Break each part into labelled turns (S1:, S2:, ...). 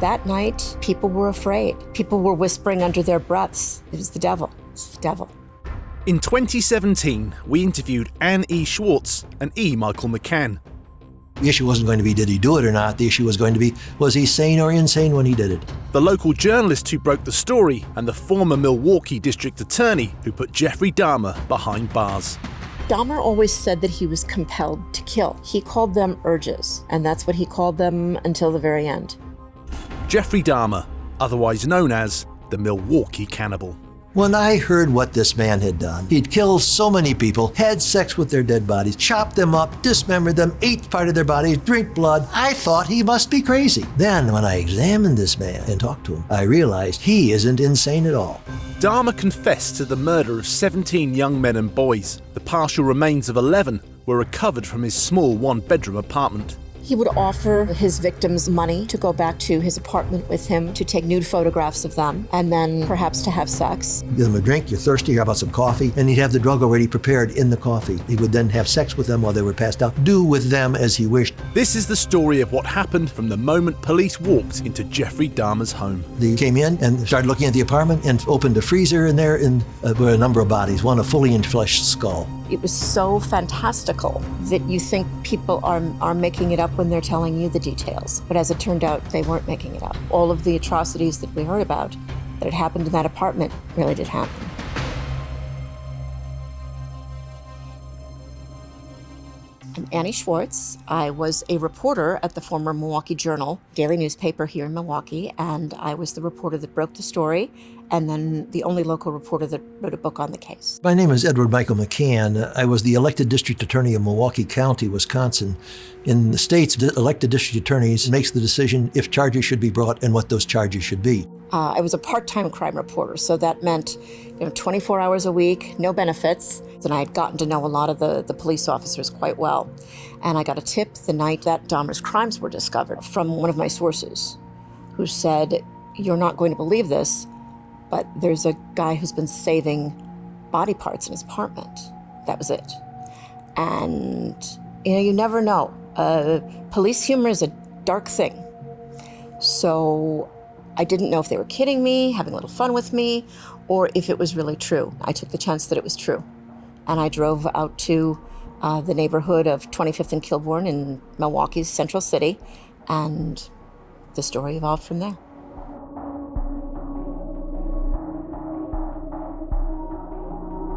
S1: That night, people were afraid. People were whispering under their breaths, it was the devil, it's the devil.
S2: In 2017, we interviewed Anne E. Schwartz and E. Michael McCann.
S3: The issue wasn't going to be, did he do it or not? The issue was going to be, was he sane or insane when he did it?
S2: The local journalist who broke the story and the former Milwaukee district attorney who put Jeffrey Dahmer behind bars.
S1: Dahmer always said that he was compelled to kill. He called them urges, and that's what he called them until the very end.
S2: Jeffrey Dahmer, otherwise known as the Milwaukee Cannibal.
S3: When I heard what this man had done, he'd killed so many people, had sex with their dead bodies, chopped them up, dismembered them, ate part of their bodies, drank blood, I thought he must be crazy. Then when I examined this man and talked to him, I realized he isn't insane at all.
S2: Dahmer confessed to the murder of 17 young men and boys. The partial remains of 11 were recovered from his small one-bedroom apartment.
S1: He would offer his victims money to go back to his apartment with him, to take nude photographs of them, and then perhaps to have sex.
S3: Give them a drink, you're thirsty, how about some coffee? And he'd have the drug already prepared in the coffee. He would then have sex with them while they were passed out, do with them as he wished.
S2: This is the story of what happened from the moment police walked into Jeffrey Dahmer's home.
S3: They came in and started looking at the apartment and opened a freezer in there, and were a number of bodies, one a fully enfleshed skull.
S1: It was so fantastical that you think people are making it up when they're telling you the details. But as it turned out, they weren't making it up. All of the atrocities that we heard about that had happened in that apartment really did happen. I'm Annie Schwartz. I was a reporter at the former Milwaukee Journal, daily newspaper here in Milwaukee, and I was the reporter that broke the story, and then the only local reporter that wrote a book on the case.
S3: My name is Edward Michael McCann. I was the elected district attorney of Milwaukee County, Wisconsin. In the states, the elected district attorneys makes the decision if charges should be brought and what those charges should be.
S1: I was a part-time crime reporter, so that meant 24 hours a week, no benefits. And I had gotten to know a lot of the police officers quite well. And I got a tip the night that Dahmer's crimes were discovered from one of my sources who said, "You're not going to believe this, but there's a guy who's been saving body parts in his apartment." That was it. And you never know. Police humor is a dark thing. So I didn't know if they were kidding me, having a little fun with me, or if it was really true. I took the chance that it was true. And I drove out to the neighborhood of 25th and Kilbourne in Milwaukee's Central City, and the story evolved from there.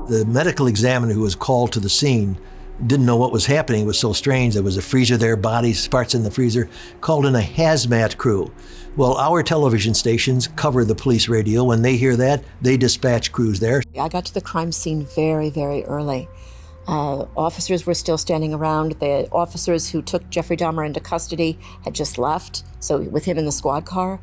S3: The medical examiner who was called to the scene didn't know what was happening. It was so strange. There was a freezer there, bodies, parts in the freezer, called in a hazmat crew. Well, our television stations cover the police radio. When they hear that, they dispatch crews there.
S1: I got to the crime scene very, very early. Officers were still standing around. The officers who took Jeffrey Dahmer into custody had just left, so with him in the squad car.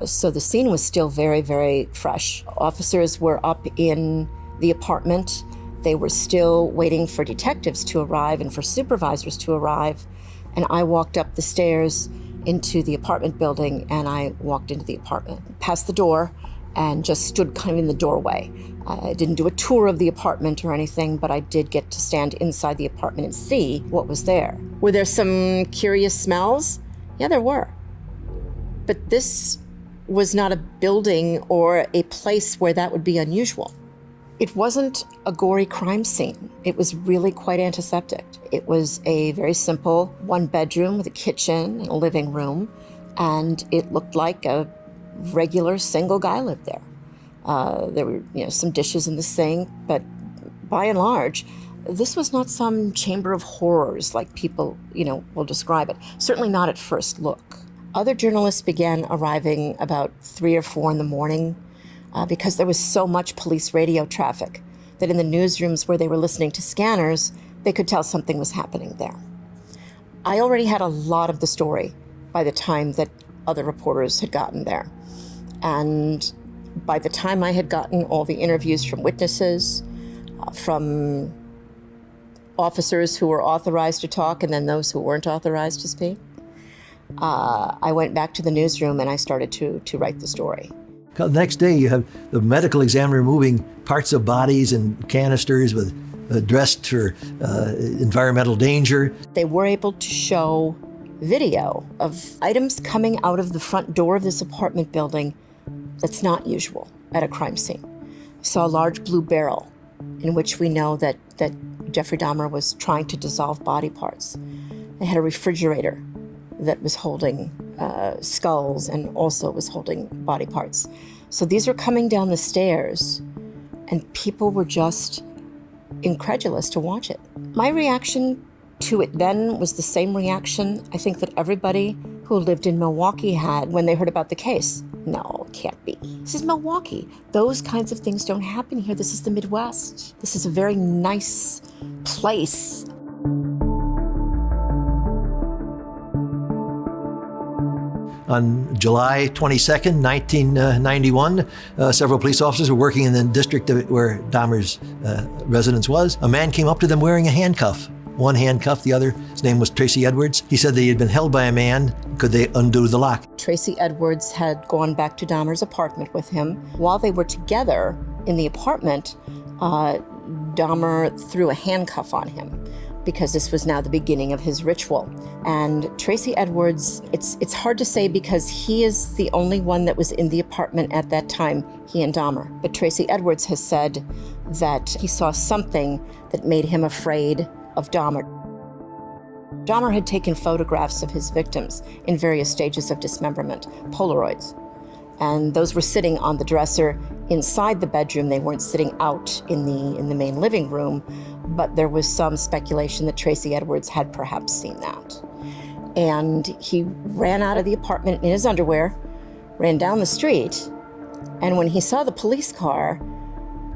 S1: So the scene was still very, very fresh. Officers were up in the apartment. They were still waiting for detectives to arrive and for supervisors to arrive. And I walked up the stairs into the apartment building, and I walked into the apartment, past the door, and just stood kind of in the doorway. I didn't do a tour of the apartment or anything, but I did get to stand inside the apartment and see what was there. Were there some curious smells? Yeah, there were. But this was not a building or a place where that would be unusual. It wasn't a gory crime scene. It was really quite antiseptic. It was a very simple one bedroom with a kitchen and a living room, and it looked like a regular single guy lived there. There were some dishes in the sink, but by and large, this was not some chamber of horrors like people will describe it. Certainly not at first look. Other journalists began arriving about 3 or 4 in the morning, because there was so much police radio traffic that in the newsrooms where they were listening to scanners, they could tell something was happening there. I already had a lot of the story by the time that other reporters had gotten there. And by the time I had gotten all the interviews from witnesses, from officers who were authorized to talk and then those who weren't authorized to speak, I went back to the newsroom and I started to write the story.
S3: The next day, you have the medical examiner moving parts of bodies and canisters dressed for environmental danger.
S1: They were able to show video of items coming out of the front door of this apartment building that's not usual at a crime scene. We saw a large blue barrel in which we know that Jeffrey Dahmer was trying to dissolve body parts. They had a refrigerator that was holding skulls and also was holding body parts. So these were coming down the stairs, and people were just incredulous to watch it. My reaction to it then was the same reaction I think that everybody who lived in Milwaukee had when they heard about the case. No, it can't be. This is Milwaukee. Those kinds of things don't happen here. This is the Midwest. This is a very nice place.
S3: On July 22nd, 1991, several police officers were working in the district where Dahmer's residence was. A man came up to them wearing a handcuff. One handcuff, the other, his name was Tracy Edwards. He said they had been held by a man. Could they undo the lock?
S1: Tracy Edwards had gone back to Dahmer's apartment with him. While they were together in the apartment, Dahmer threw a handcuff on him because this was now the beginning of his ritual. And Tracy Edwards, it's hard to say because he is the only one that was in the apartment at that time, he and Dahmer. But Tracy Edwards has said that he saw something that made him afraid of Dahmer. Dahmer had taken photographs of his victims in various stages of dismemberment, Polaroids. And those were sitting on the dresser inside the bedroom. They weren't sitting out in the main living room, but there was some speculation that Tracy Edwards had perhaps seen that. And he ran out of the apartment in his underwear, ran down the street, and when he saw the police car,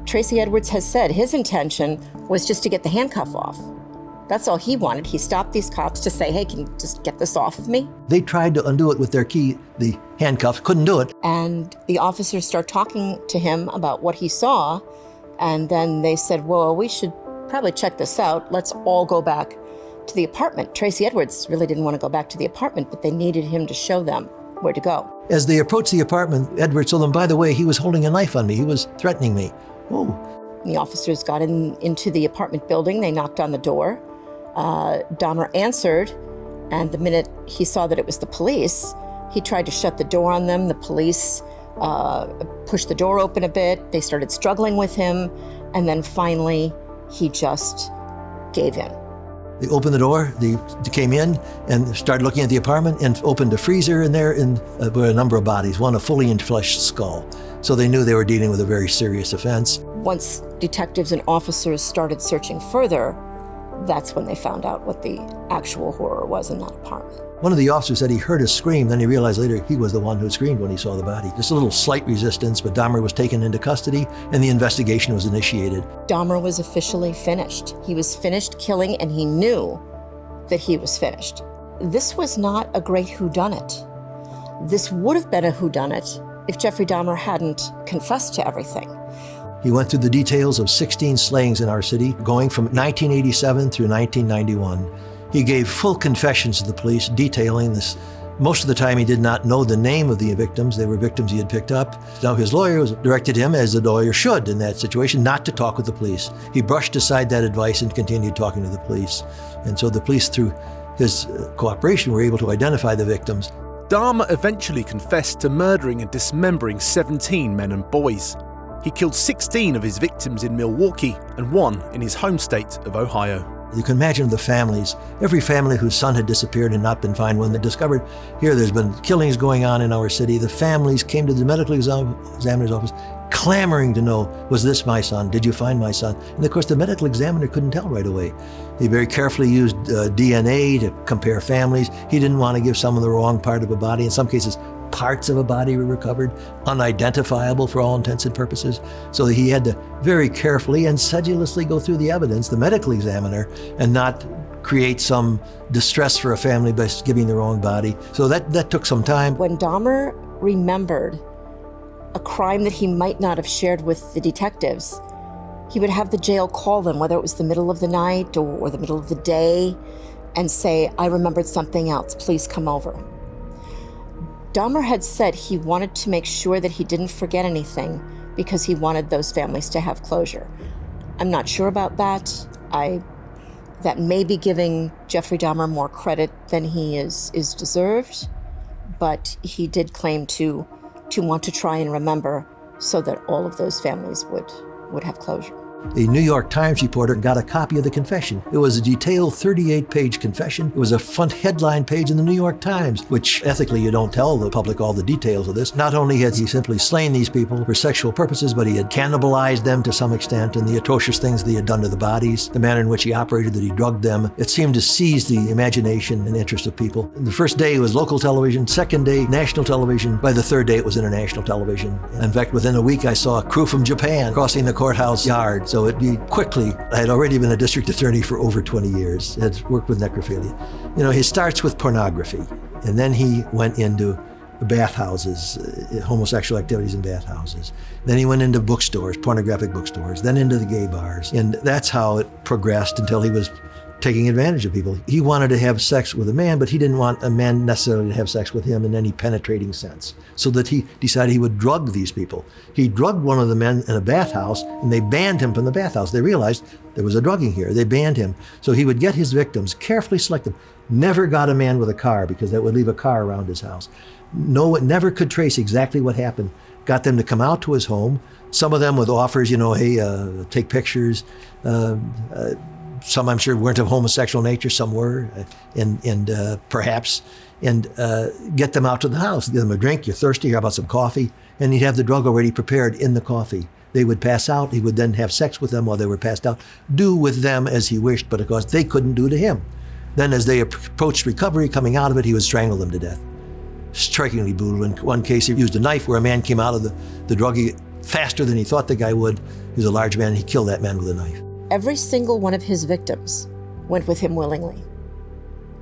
S1: Tracy Edwards has said his intention was just to get the handcuff off. That's all he wanted. He stopped these cops to say, hey, can you just get this off of me?
S3: They tried to undo it with their key, the handcuffs, couldn't do it.
S1: And the officers start talking to him about what he saw. And then they said, well, we should probably check this out. Let's all go back to the apartment. Tracy Edwards really didn't want to go back to the apartment, but they needed him to show them where to go.
S3: As they approached the apartment, Edwards told them, by the way, he was holding a knife on me. He was threatening me. Oh.
S1: The officers got into the apartment building. They knocked on the door. Dahmer answered, and the minute he saw that it was the police, he tried to shut the door on them. The police pushed the door open a bit. They started struggling with him, and then finally, he just gave in.
S3: They opened the door, they came in and started looking at the apartment and opened a freezer in there were a number of bodies, one a fully enfleshed skull. So they knew they were dealing with a very serious offense.
S1: Once detectives and officers started searching further, that's when they found out what the actual horror was in that apartment.
S3: One of the officers said he heard a scream, then he realized later he was the one who screamed when he saw the body. Just a little slight resistance, but Dahmer was taken into custody and the investigation was initiated.
S1: Dahmer was officially finished. He was finished killing and he knew that he was finished. This was not a great whodunit. This would have been a whodunit if Jeffrey Dahmer hadn't confessed to everything.
S3: He went through the details of 16 slayings in our city, going from 1987 through 1991. He gave full confessions to the police, detailing this. Most of the time, he did not know the name of the victims. They were victims he had picked up. Now, his lawyer directed him, as the lawyer should in that situation, not to talk with the police. He brushed aside that advice and continued talking to the police. And so the police, through his cooperation, were able to identify the victims.
S2: Dahmer eventually confessed to murdering and dismembering 17 men and boys. He killed 16 of his victims in Milwaukee and one in his home state of Ohio.
S3: You can imagine the families, every family whose son had disappeared and not been found. When they discovered here there's been killings going on in our city, the families came to the medical examiner's office clamoring to know, was this my son? Did you find my son? And of course the medical examiner couldn't tell right away. He very carefully used DNA to compare families. He didn't want to give someone the wrong part of a body. In some cases, parts of a body were recovered, unidentifiable for all intents and purposes. So he had to very carefully and sedulously go through the evidence, the medical examiner, and not create some distress for a family by giving the wrong body. So that took some time.
S1: When Dahmer remembered a crime that he might not have shared with the detectives, he would have the jail call them, whether it was the middle of the night or the middle of the day, and say, I remembered something else, please come over. Dahmer had said he wanted to make sure that he didn't forget anything because he wanted those families to have closure. I'm not sure about that. I that may be giving Jeffrey Dahmer more credit than he is deserved, but he did claim to want to try and remember so that all of those families would have closure.
S3: A New York Times reporter got a copy of the confession. It was a detailed 38-page confession. It was a front headline page in the New York Times, which ethically you don't tell the public all the details of this. Not only had he simply slain these people for sexual purposes, but he had cannibalized them to some extent, and the atrocious things that he had done to the bodies, the manner in which he operated, that he drugged them. It seemed to seize the imagination and interest of people. The first day it was local television, second day national television. By the third day it was international television. In fact, within a week I saw a crew from Japan crossing the courthouse yard. So it quickly, I had already been a district attorney for over 20 years, had worked with necrophilia. You know, he starts with pornography, and then he went into bathhouses, homosexual activities in bathhouses. Then he went into bookstores, pornographic bookstores, then into the gay bars. And that's how it progressed until he was taking advantage of people. He wanted to have sex with a man, but he didn't want a man necessarily to have sex with him in any penetrating sense. So that he decided he would drug these people. He drugged one of the men in a bathhouse, and they banned him from the bathhouse. They realized there was a drugging here. They banned him. So he would get his victims, carefully select them. Never got a man with a car, because that would leave a car around his house. No, it never could trace exactly what happened. Got them to come out to his home. Some of them with offers, you know, hey, take pictures. Some, I'm sure, weren't of homosexual nature, some were, perhaps, get them out to the house, give them a drink, you're thirsty, how about some coffee? And he'd have the drug already prepared in the coffee. They would pass out, he would then have sex with them while they were passed out, do with them as he wished, but of course they couldn't do to him. Then as they approached recovery, coming out of it, he would strangle them to death. Strikingly brutal. In one case, he used a knife where a man came out of the druggie faster than he thought the guy would. He was a large man, and he killed that man with a knife.
S1: Every single one of his victims went with him willingly.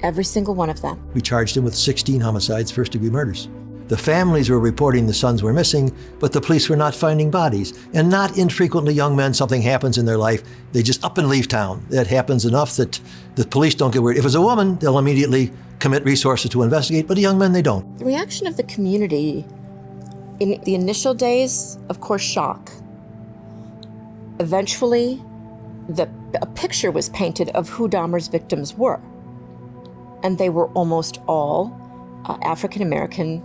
S1: Every single one of them.
S3: We charged him with 16 homicides, first-degree murders. The families were reporting the sons were missing, but the police were not finding bodies. And not infrequently, young men, something happens in their life, they just up and leave town. That happens enough that the police don't get worried. If it's a woman, they'll immediately commit resources to investigate, but the young men, they don't.
S1: The reaction of the community in the initial days, of course, shock. Eventually, a picture was painted of who Dahmer's victims were. And they were almost all African-American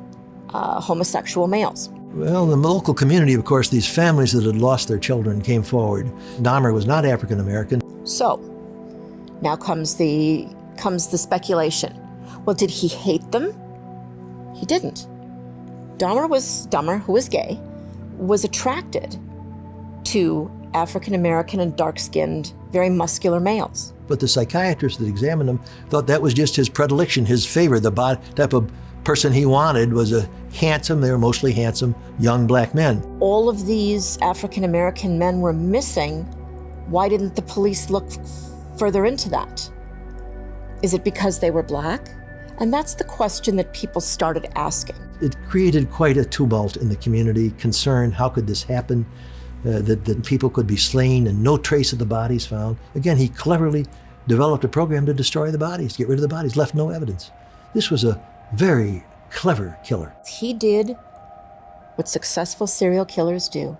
S1: homosexual males.
S3: Well, in the local community, of course, these families that had lost their children came forward. Dahmer was not African-American.
S1: So, now comes the speculation. Well, did he hate them? He didn't. Dahmer, who was gay, was attracted to African-American and dark-skinned, very muscular males.
S3: But the psychiatrist that examined him thought that was just his predilection, his favor. The type of person he wanted was they were mostly handsome, young black men.
S1: All of these African-American men were missing. Why didn't the police look further into that? Is it because they were black? And that's the question that people started asking. It
S3: created quite a tumult in the community, concern, how could this happen? That people could be slain and no trace of the bodies found. Again, he cleverly developed a program to destroy the bodies, get rid of the bodies, left no evidence. This was a very clever killer.
S1: He did what successful serial killers do.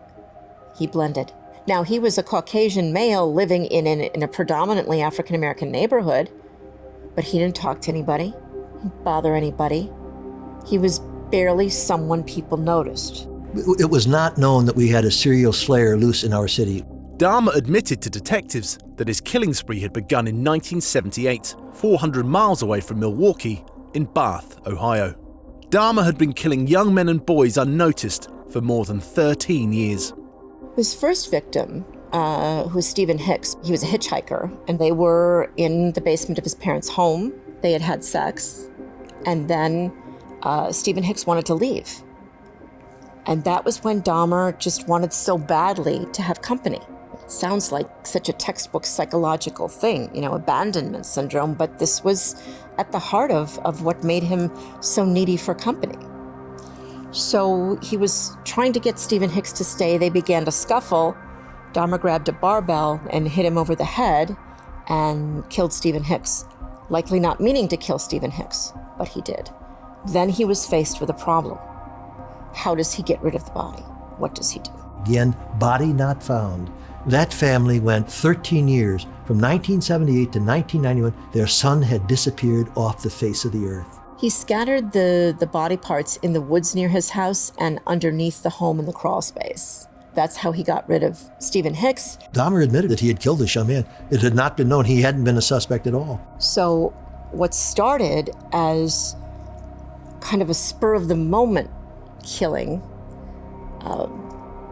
S1: He blended. Now, he was a Caucasian male living in a predominantly African-American neighborhood, but he didn't talk to anybody, he didn't bother anybody. He was barely someone people noticed.
S3: It was not known that we had a serial slayer loose in our city.
S2: Dahmer admitted to detectives that his killing spree had begun in 1978, 400 miles away from Milwaukee, in Bath, Ohio. Dahmer had been killing young men and boys unnoticed for more than 13 years.
S1: His first victim, who was Stephen Hicks, he was a hitchhiker, and they were in the basement of his parents' home. They had had sex, and then Stephen Hicks wanted to leave. And that was when Dahmer just wanted so badly to have company. It sounds like such a textbook psychological thing, abandonment syndrome, but this was at the heart of what made him so needy for company. So he was trying to get Stephen Hicks to stay. They began to scuffle. Dahmer grabbed a barbell and hit him over the head and killed Stephen Hicks, likely not meaning to kill Stephen Hicks, but he did. Then he was faced with a problem. How does he get rid of the body? What does he do?
S3: Again, body not found. That family went 13 years. From 1978 to 1991, their son had disappeared off the face of the earth.
S1: He scattered the body parts in the woods near his house and underneath the home in the crawl space. That's how he got rid of Stephen Hicks.
S3: Dahmer admitted that he had killed this young man. It had not been known. He hadn't been a suspect at all.
S1: So what started as kind of a spur-of-the-moment killing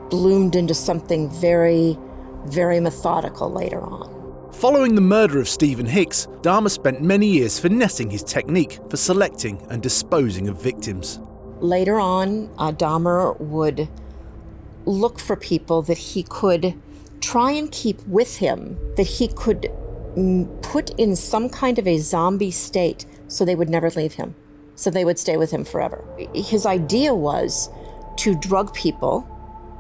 S1: bloomed into something very, very methodical later on.
S2: Following the murder of Stephen Hicks, Dahmer spent many years finessing his technique for selecting and disposing of victims.
S1: Later on, Dahmer would look for people that he could try and keep with him, that he could put in some kind of a zombie state so they would never leave him, so they would stay with him forever. His idea was to drug people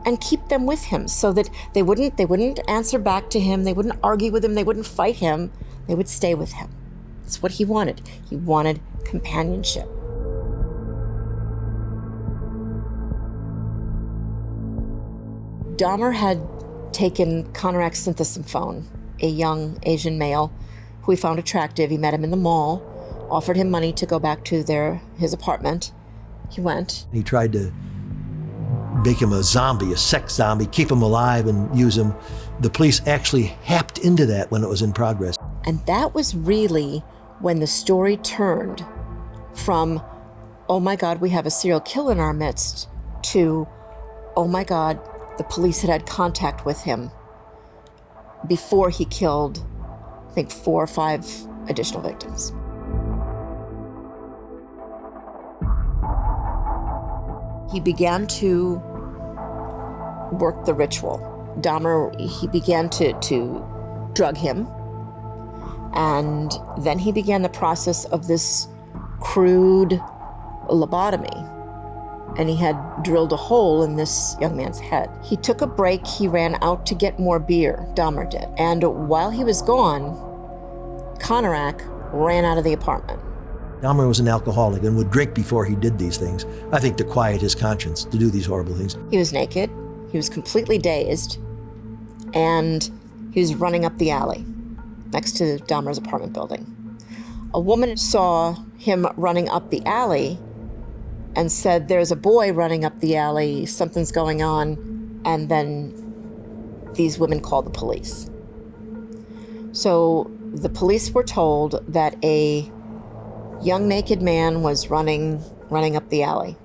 S1: and keep them with him so that they wouldn't answer back to him, they wouldn't argue with him, they wouldn't fight him, they would stay with him. That's what he wanted. He wanted companionship. Dahmer had taken Conrad Synthesymphone, a young Asian male who he found attractive. He met him in the mall, offered him money to go back to his apartment. He went.
S3: He tried to make him a zombie, a sex zombie, keep him alive and use him. The police actually hacked into that when it was in progress.
S1: And that was really when the story turned from, oh my God, we have a serial killer in our midst, to, oh my God, the police had contact with him before he killed, I think, 4 or 5 additional victims. He began to work the ritual. Dahmer, he began to drug him, and then he began the process of this crude lobotomy. And he had drilled a hole in this young man's head. He took a break. He ran out to get more beer, Dahmer did. And while he was gone, Conrad ran out of the apartment.
S3: Dahmer was an alcoholic and would drink before he did these things, I think to quiet his conscience, to do these horrible things.
S1: He was naked. He was completely dazed. And he was running up the alley next to Dahmer's apartment building. A woman saw him running up the alley and said, "There's a boy running up the alley, something's going on." And then these women called the police. So the police were told that a young naked man was running up the alley.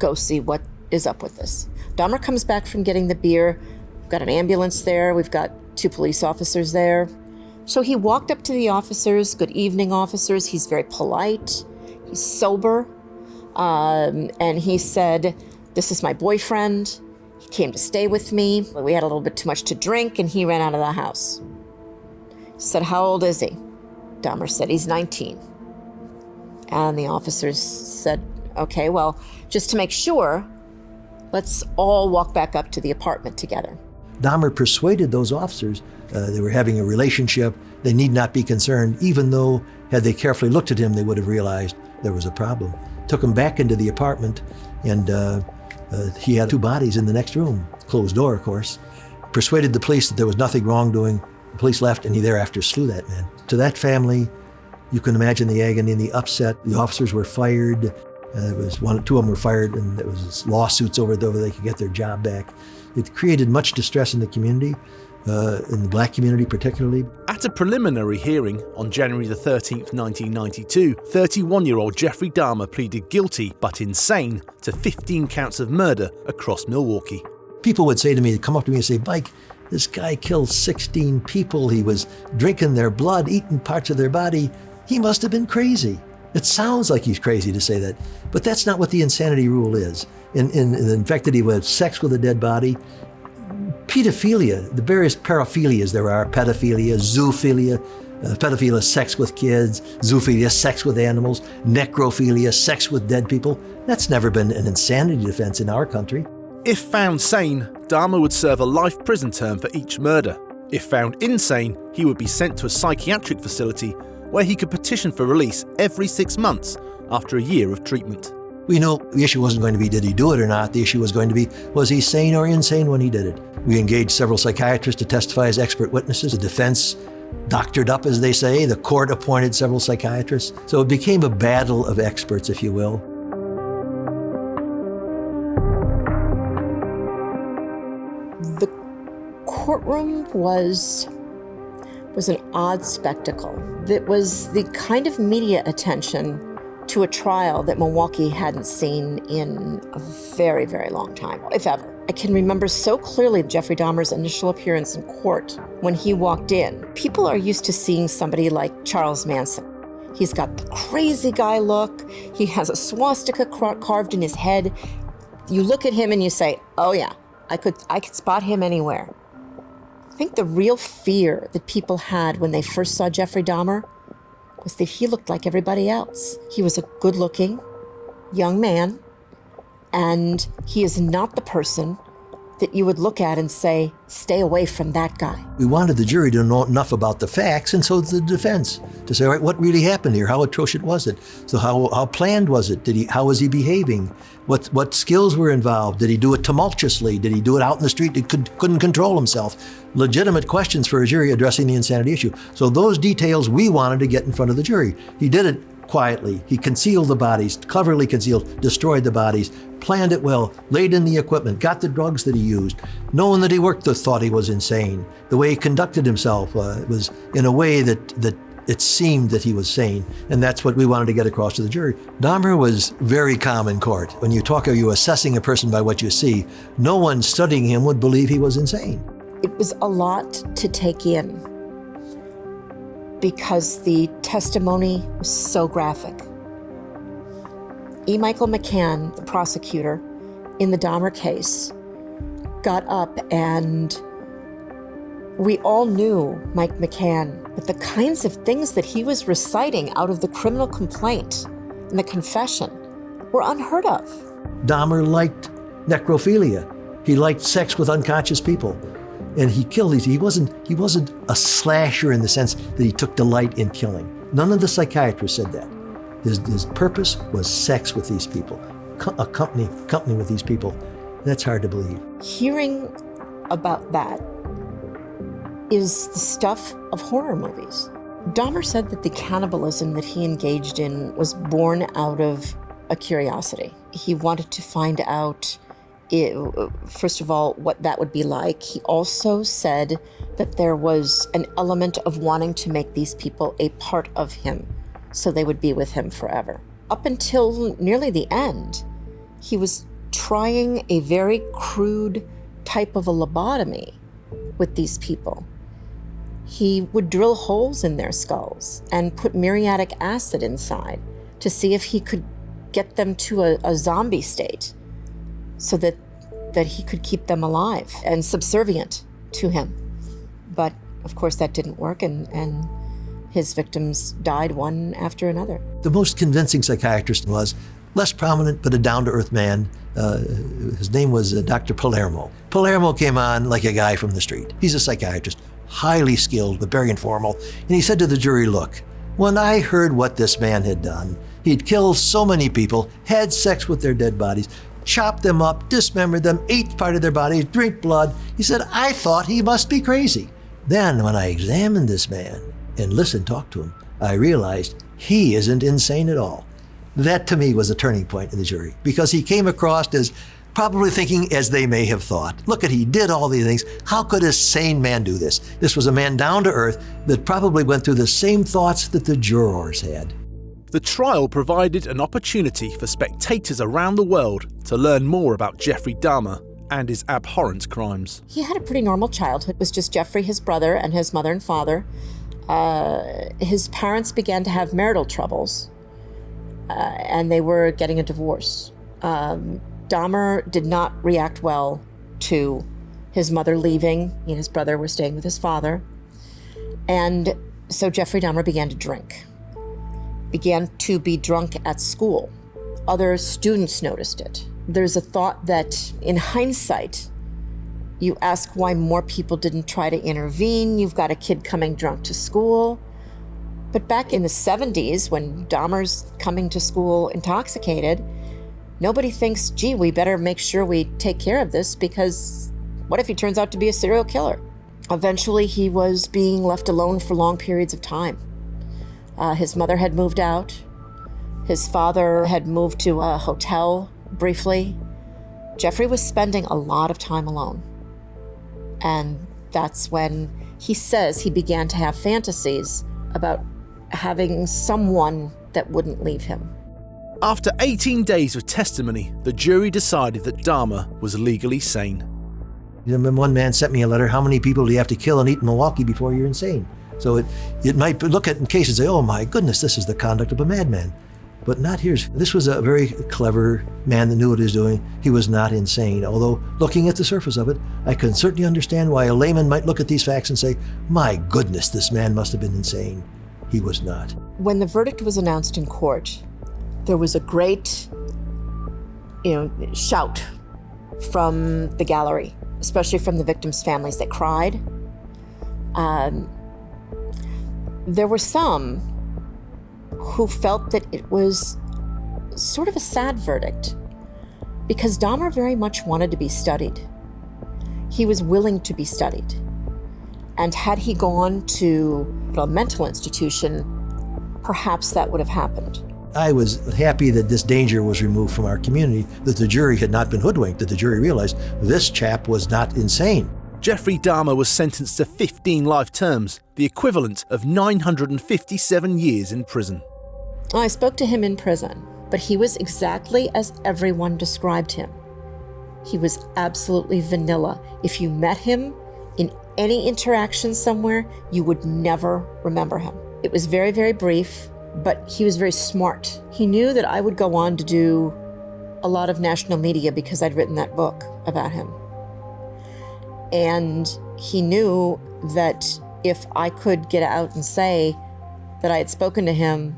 S1: Go see what is up with this. Dahmer comes back from getting the beer. We've got an ambulance there. We've got 2 police officers there. So he walked up to the officers. "Good evening, officers." He's very polite. He's sober. And he said, "This is my boyfriend. He came to stay with me. We had a little bit too much to drink, and he ran out of the house." He said, "How old is he?" Dahmer said, "He's 19. And the officers said, "Okay, well, just to make sure, let's all walk back up to the apartment together."
S3: Dahmer persuaded those officers they were having a relationship. They need not be concerned, even though had they carefully looked at him, they would have realized there was a problem. Took him back into the apartment, and he had 2 bodies in the next room. Closed door, of course. Persuaded the police that there was nothing wrong doing. The police left, and he thereafter slew that man. To that family, you can imagine the agony and the upset. The officers were fired. There was 2 of them were fired, and there was lawsuits over whether they could get their job back. It created much distress in the community, in the black community particularly.
S2: At a preliminary hearing on January the 13th, 1992, 31-year-old Jeffrey Dahmer pleaded guilty but insane to 15 counts of murder across Milwaukee.
S3: People would say to me, come up to me and say, "Mike, this guy killed 16 people. He was drinking their blood, eating parts of their body. He must have been crazy." It sounds like he's crazy to say that, but that's not what the insanity rule is. In the fact that he would have sex with a dead body, pedophilia, the various paraphilias there are, pedophilia, zoophilia, pedophilia, sex with kids, zoophilia, sex with animals, necrophilia, sex with dead people. That's never been an insanity defense in our country.
S2: If found sane, Dahmer would serve a life prison term for each murder. If found insane, he would be sent to a psychiatric facility where he could petition for release every 6 months after a year of treatment.
S3: We know the issue wasn't going to be, did he do it or not? The issue was going to be, was he sane or insane when he did it? We engaged several psychiatrists to testify as expert witnesses. The defense doctored up, as they say. The court appointed several psychiatrists. So it became a battle of experts, if you will.
S1: The courtroom was an odd spectacle. It was the kind of media attention to a trial that Milwaukee hadn't seen in a very, very long time, if ever. I can remember so clearly Jeffrey Dahmer's initial appearance in court when he walked in. People are used to seeing somebody like Charles Manson. He's got the crazy guy look. He has a swastika carved in his head. You look at him and you say, oh yeah, I could spot him anywhere. I think the real fear that people had when they first saw Jeffrey Dahmer was that he looked like everybody else. He was a good-looking young man, and he is not the person that you would look at and say, stay away from that guy.
S3: We wanted the jury to know enough about the facts, and so the defense, to say, all right, what really happened here? How atrocious was it? So how planned was it? How was he behaving? What skills were involved? Did he do it tumultuously? Did he do it out in the street? He couldn't control himself. Legitimate questions for a jury addressing the insanity issue. So those details we wanted to get in front of the jury. He did it quietly. He concealed the bodies, cleverly concealed, destroyed the bodies, planned it well, laid in the equipment, got the drugs that he used, knowing that he worked, thought he was insane. The way he conducted himself was in a way that it seemed that he was sane, and that's what we wanted to get across to the jury. Dahmer was very calm in court. When you talk, are you assessing a person by what you see? No one studying him would believe he was insane.
S1: It was a lot to take in because the testimony was so graphic. E. Michael McCann, the prosecutor in the Dahmer case, got up, and we all knew Mike McCann, but the kinds of things that he was reciting out of the criminal complaint and the confession were unheard of.
S3: Dahmer liked necrophilia. He liked sex with unconscious people. And he killed these. He wasn't a slasher in the sense that he took delight in killing. None of the psychiatrists said that. His purpose was sex with these people, company with these people. That's hard to believe.
S1: Hearing about that is the stuff of horror movies. Dahmer said that the cannibalism that he engaged in was born out of a curiosity. He wanted to find out, first of all, what that would be like. He also said that there was an element of wanting to make these people a part of him so they would be with him forever. Up until nearly the end, he was trying a very crude type of a lobotomy with these people. He would drill holes in their skulls and put muriatic acid inside to see if he could get them to a zombie state so that he could keep them alive and subservient to him. But of course that didn't work, and his victims died one after another.
S3: The most convincing psychiatrist was less prominent, but a down-to-earth man. His name was Dr. Palermo. Palermo came on like a guy from the street. He's a psychiatrist, highly skilled, but very informal. And he said to the jury, look, when I heard what this man had done, he'd killed so many people, had sex with their dead bodies, chopped them up, dismembered them, ate part of their bodies, drank blood. He said, I thought he must be crazy. Then when I examined this man and talked to him, I realized he isn't insane at all. That to me was a turning point in the jury, because he came across as probably thinking as they may have thought. Look he did all these things. How could a sane man do this? This was a man down to earth that probably went through the same thoughts that the jurors had.
S2: The trial provided an opportunity for spectators around the world to learn more about Jeffrey Dahmer and his abhorrent crimes.
S1: He had a pretty normal childhood. It was just Jeffrey, his brother, and his mother and father. His parents began to have marital troubles, and they were getting a divorce. Dahmer did not react well to his mother leaving. He and his brother were staying with his father. And so Jeffrey Dahmer began to drink. Began to be drunk at school. Other students noticed it. There's a thought that in hindsight, you ask why more people didn't try to intervene. You've got a kid coming drunk to school. But back in the 70s, when Dahmer's coming to school intoxicated, nobody thinks, gee, we better make sure we take care of this, because what if he turns out to be a serial killer? Eventually, he was being left alone for long periods of time. His mother had moved out. His father had moved to a hotel briefly. Jeffrey was spending a lot of time alone. And that's when he says he began to have fantasies about having someone that wouldn't leave him.
S2: After 18 days of testimony, the jury decided that Dahmer was legally sane.
S3: One man sent me a letter, how many people do you have to kill and eat in Milwaukee before you're insane? So it might look at in case and say, oh my goodness, this is the conduct of a madman. But not here. This was a very clever man that knew what he was doing. He was not insane. Although, looking at the surface of it, I can certainly understand why a layman might look at these facts and say, my goodness, this man must have been insane. He was not.
S1: When the verdict was announced in court, there was a great, shout from the gallery, especially from the victims' families that cried. There were some who felt that it was sort of a sad verdict because Dahmer very much wanted to be studied. He was willing to be studied. And had he gone to a mental institution, perhaps that would have happened.
S3: I was happy that this danger was removed from our community, that the jury had not been hoodwinked, that the jury realized this chap was not insane.
S2: Jeffrey Dahmer was sentenced to 15 life terms, the equivalent of 957 years in prison.
S1: I spoke to him in prison, but he was exactly as everyone described him. He was absolutely vanilla. If you met him in any interaction somewhere, you would never remember him. It was very, very brief, but he was very smart. He knew that I would go on to do a lot of national media because I'd written that book about him. And he knew that if I could get out and say that I had spoken to him,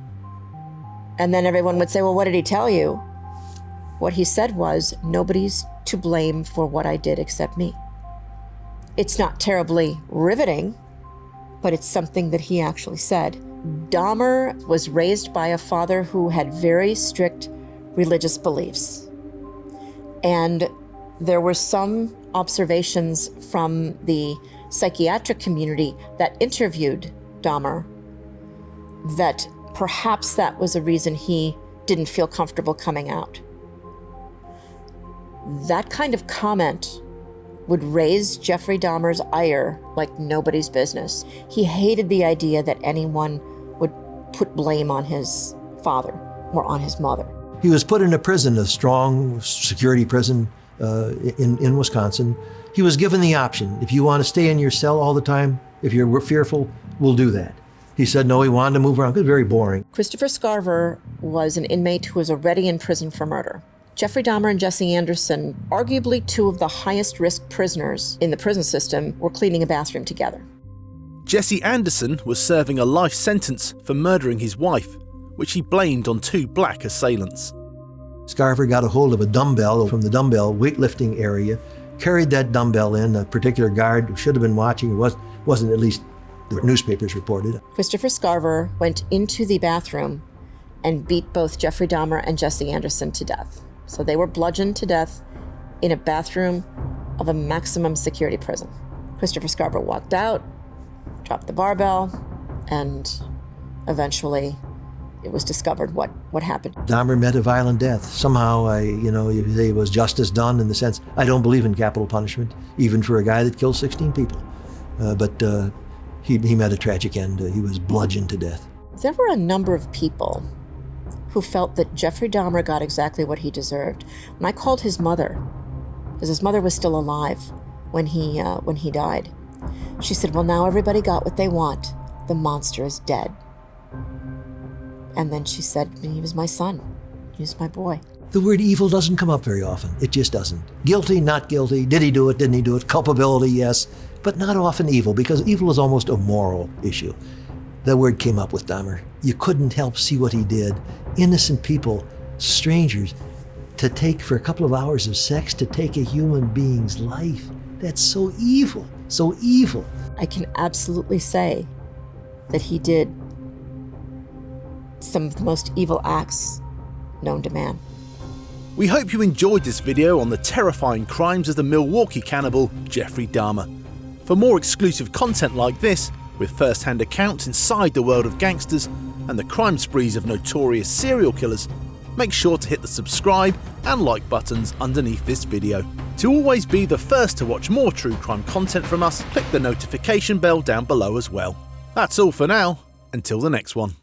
S1: and then everyone would say, well, what did he tell you? What he said was, nobody's to blame for what I did except me. It's not terribly riveting, but it's something that he actually said. Dahmer was raised by a father who had very strict religious beliefs. And there were some observations from the psychiatric community that interviewed Dahmer that perhaps that was a reason he didn't feel comfortable coming out. That kind of comment would raise Jeffrey Dahmer's ire like nobody's business. He hated the idea that anyone would put blame on his father or on his mother.
S3: He was put in a prison, a strong security prison in Wisconsin. He was given the option, if you want to stay in your cell all the time, if you're fearful, we'll do that. He said no, he wanted to move around. It was very boring.
S1: Christopher Scarver was an inmate who was already in prison for murder. Jeffrey Dahmer and Jesse Anderson, arguably two of the highest risk prisoners in the prison system, were cleaning a bathroom together.
S2: Jesse Anderson was serving a life sentence for murdering his wife, which he blamed on two black assailants.
S3: Scarver got a hold of a dumbbell from the dumbbell weightlifting area, carried that dumbbell in. A particular guard who should have been watching, wasn't, at least the newspapers reported.
S1: Christopher Scarver went into the bathroom and beat both Jeffrey Dahmer and Jesse Anderson to death. So they were bludgeoned to death in a bathroom of a maximum security prison. Christopher Scarver walked out, dropped the barbell, and eventually it was discovered what happened.
S3: Dahmer met a violent death. Somehow, you say it was justice done in the sense, I don't believe in capital punishment, even for a guy that killed 16 people. But he met a tragic end. He was bludgeoned to death.
S1: There were a number of people who felt that Jeffrey Dahmer got exactly what he deserved. When I called his mother, because his mother was still alive when he died, she said, well, now everybody got what they want. The monster is dead. And then she said, he was my son. He was my boy.
S3: The word evil doesn't come up very often. It just doesn't. Guilty, not guilty. Did he do it, didn't he do it? Culpability, yes. But not often evil, because evil is almost a moral issue. That word came up with Dahmer. You couldn't help see what he did. Innocent people, strangers, to take for a couple of hours of sex, to take a human being's life. That's so evil, so evil.
S1: I can absolutely say that he did some of the most evil acts known to man.
S2: We hope you enjoyed this video on the terrifying crimes of the Milwaukee Cannibal, Jeffrey Dahmer. For more exclusive content like this, with first-hand accounts inside the world of gangsters and the crime sprees of notorious serial killers, make sure to hit the subscribe and like buttons underneath this video. To always be the first to watch more true crime content from us, click the notification bell down below as well. That's all for now, until the next one.